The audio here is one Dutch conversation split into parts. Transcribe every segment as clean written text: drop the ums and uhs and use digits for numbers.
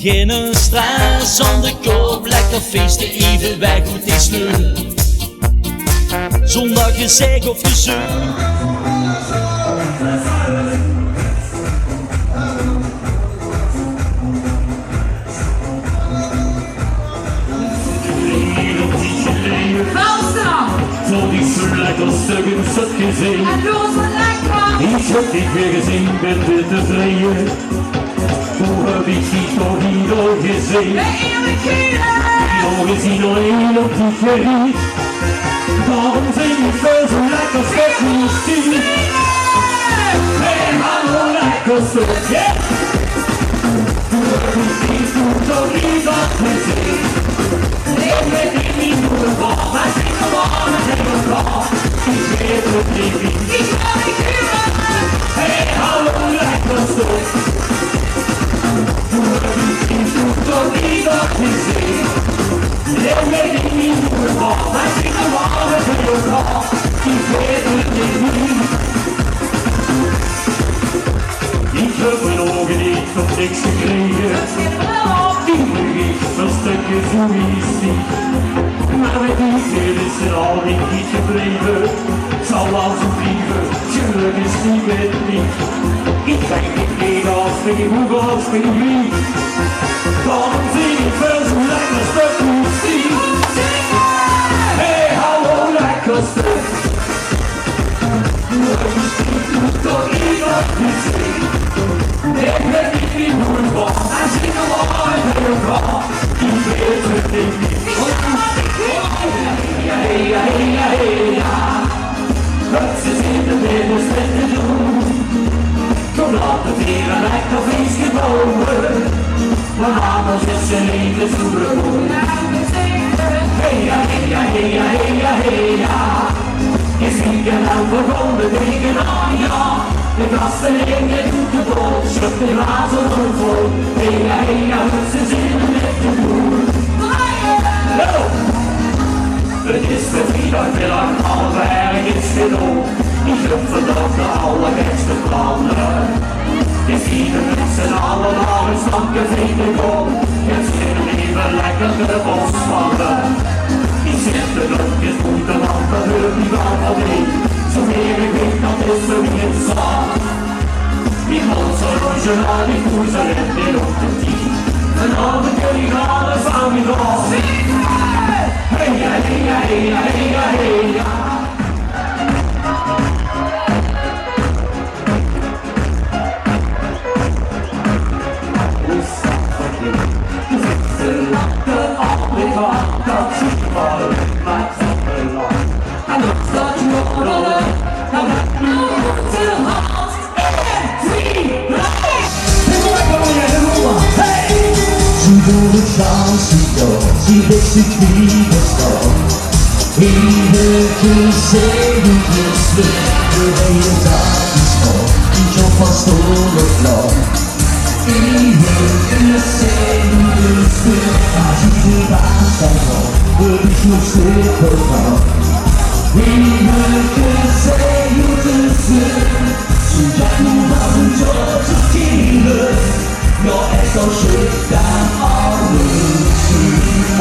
Geen stress aan de kop, lekker feesten even weg, goed is leuk. Zonder gezegd of gezeur. Zo niet zo lekker stukken zat gezien. En los wat lekker. Ik heb niet weer gezien, ben weer tevreden. Hoe heb ik die toch niet al gezien? Ben eerlijk hier. Nog gezien alleen op die verriet. Daarom zing ik veel zo lekker stuk muziek. Hey, hallo lekker stuk, yeah! Hoe heb ik die toch niet al gezien? Ik weet niet hoe het was, maar ik zie gewoon het hele dag. Ik weet het niet. Ik ben niet hier. Hey, hallo lekker stuk. Hoe heb ik die toch niet al gezien? Ik weet niet hoe het was, maar ik zie gewoon het hele dag. Ik weet het niet. Ik heb mijn ogen niet van niks gekregen. Ik verstukje zo is niet. Maar met die veel is er al niet gebleven. Zal wel zo vliegen, geluk is niet met niet. Ik denk niet meer als geen hoek als geen vlieg. Daarom zing ik veel zo lekker stuk muziek. Hey, hallo lekker stuk. Toch iemand muziek. Ik weet niet hoe het was, hij zingt gewoon het hele dag. Ik weet het niet. Ja, ja, ja, ja. Het is in de middels met de doen. Kom laat het weer een lekker feestje bouwen. Vanavond is zijn leven zoeken. Hey, ja, ja, ja, ja, ja. Je ziet je nou begonnen tegen aan, ja. De gasten hingen doet de bol, schudt de glazen vol. Hey, ja, ja, het is in met de boer. Het is de vrijdagmiddag, half ergens genoeg. Ik heb vandaag de allerbeste plannen. Je ziet de mensen allemaal een slanke vrienden kom. Het zit even lekker de bosmannen. Ik zit de luchtjes moeten, want dat hoort niet wel van mij. Zo meer ik weet, dat is er niet zo. Die monster roosje al die poezen en weer op de tien. Vanavond kun je alles aan me nog. Hey, ja, ja, ja, ja, ja. Ze lachten op de kant, dat ziet wel, maar het is wel. En dan staat je op de rollen, dan gaat het nu te hard. 1, 2, 3. She goes down, she goes, she makes it feel the storm. Even to say you kiss me, the way the dark is cold, each of us stole the floor. Even to say you kiss me, I see the back and home, but it's no slipper now. Even to say you kiss me, she got no mountain doors to kill us. Your ex don't shake down all the streets.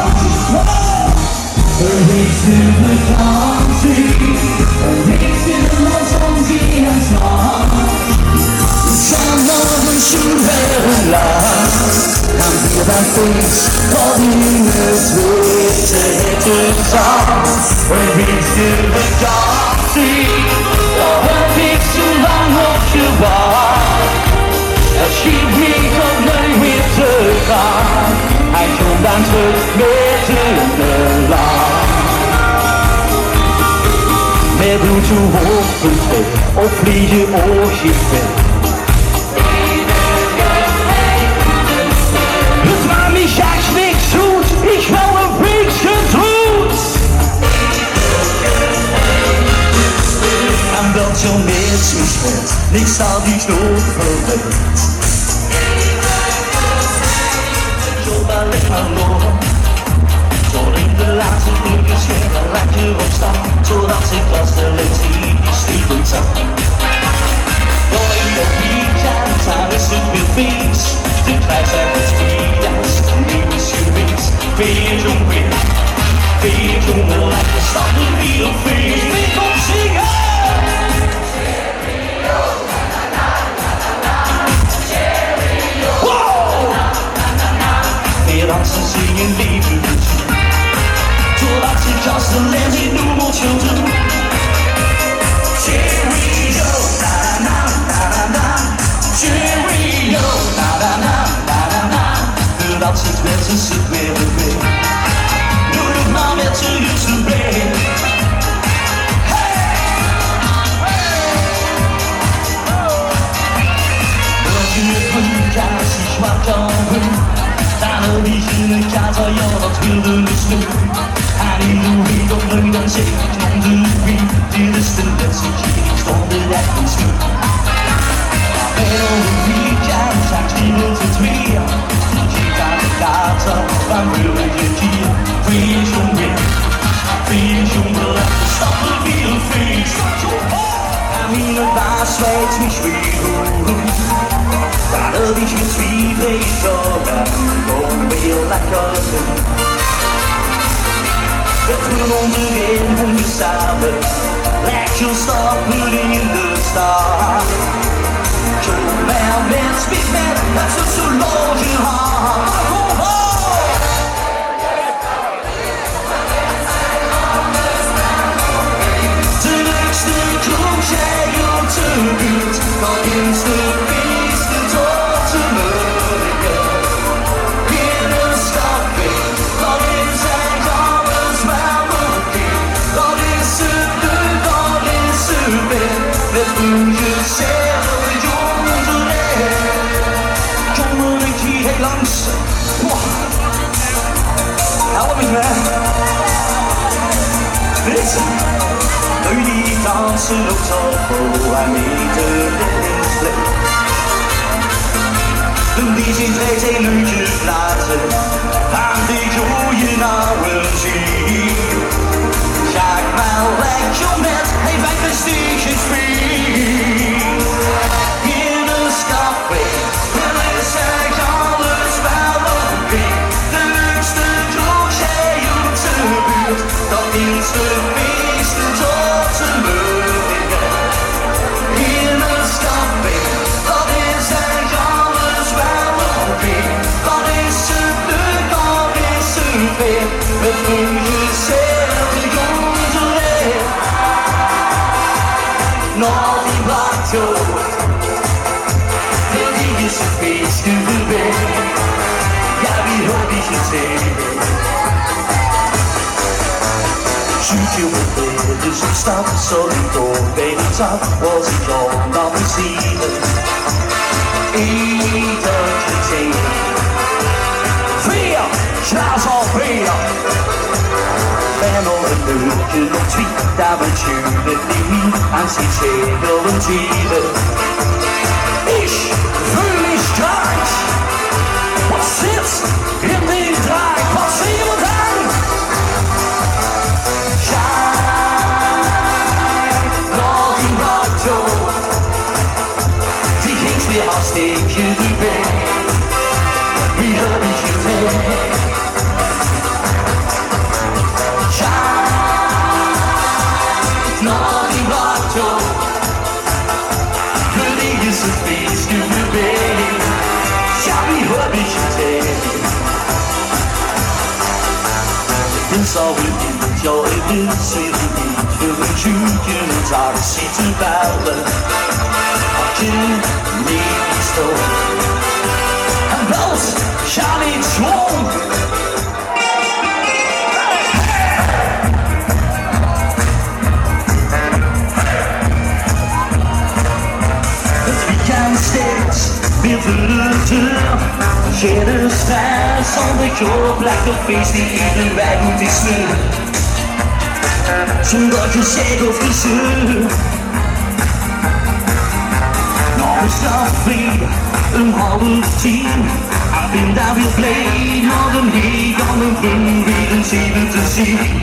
Raised in the country, raised in the country and strong. Some of them should have lost. Come to that face, calling us with the head song. Raised in the country, your heart takes too long, what you want. She picked up my winter car. I kom dan terug met de laag. Met bloed zo hoog vertrek, of vlieg je oortje Het war mich echt nichts tut, ich habe ein bisschen tut. En wel zo meer zo spät, niks zal die nog verwet. Tot in de laatste uurtjes weer een lekker opstaan, zodat ik als de letie stiekem zag. Door in de weekend, daar is het weer feest, de krijg uit het spier. weer jongen, lekker stappen weer op feest. Wie komt zingen? Weer dansen, zingen, leven dus. Totdat ze gasten en ze noemeltjes doen. Cheerio, na-na-na-na-na. Cheerio, na-na-na-na-na. Totdat ze mensen zich weer beweegt. Doe het maar met z'n juiste been. Als ich mal glaube, dann hab ich eine Karte, ja, das wilde nicht mehr. Halleluja, doch nur dann seh ich noch wie die Listen, dass ich hier nicht von der Letten zu. Pero wie kann ich aktivieren zu mir? Ich kann die Karte, wann will ich hier? Wie ich umgelegt, stoppen wie ein Fisch. Meine Bass weiß mich wie daar heb ik mijn zwiebel gezogen, om heel lekker te doen. We doen onderin en we samen, lekker stappen in de stad. Kom maar met, spit met, het zit zo lang in haar. Kom op! De leukste kroeg jij op de buurt, dat is de beste tot de morgen. In een stapje, dat is eigenlijk alles wel oké. Dat is het leuk, dat is het weer. Met een gezellig jongeren. Kom ik hier langs. Help me man. Listen. Jullie dansen op tempo en meter in sleep. De DJ treedt zijn liedjes laten aan de goeie nauwe zee. Ga ik maar lekker met, hey wij prestige spelen. In een café, en is echt alles wel oké. De leukste kroeg jij op de buurt, dat is de meeste tot de morgen. In een café, dat is echt alles wel oké. Dat is het leuk, dat is het weer. Met een gezellig jongeren. Nog die blaadje, die is het feestje weer. Ja, wie heb ik gezien? Zoek je op dus ik stap, sorry toch, ben ik zat, was ik al dan gezien. Ieder gezien. Vier, slaas al vier. Ben nog een uurtje of twee, daar betuurt het niet, aan zich zeker een tweede. Ich fühl mich krank, was sitzt in den Tag, was sehen wir dann? Weer hartstikke die weg, wie heb ik gezien? Schijt nog die radio, jullie is het feestje weer. Ja, wie heb ik gezien? Dan zou ik niet jou in de zin niet veel een juutje in het hart zitten bouwen. Niet zo. En wel, ga niet gewoon. Het weekend steeds weer voor de deur. Geen strijd zonder job, lekker feest die ieder wij moet is nu. Zonder gezegd of gezeur. Café, een half tien. Ik ben daar weer blij, nog een week aan een 5 en 7 te zien.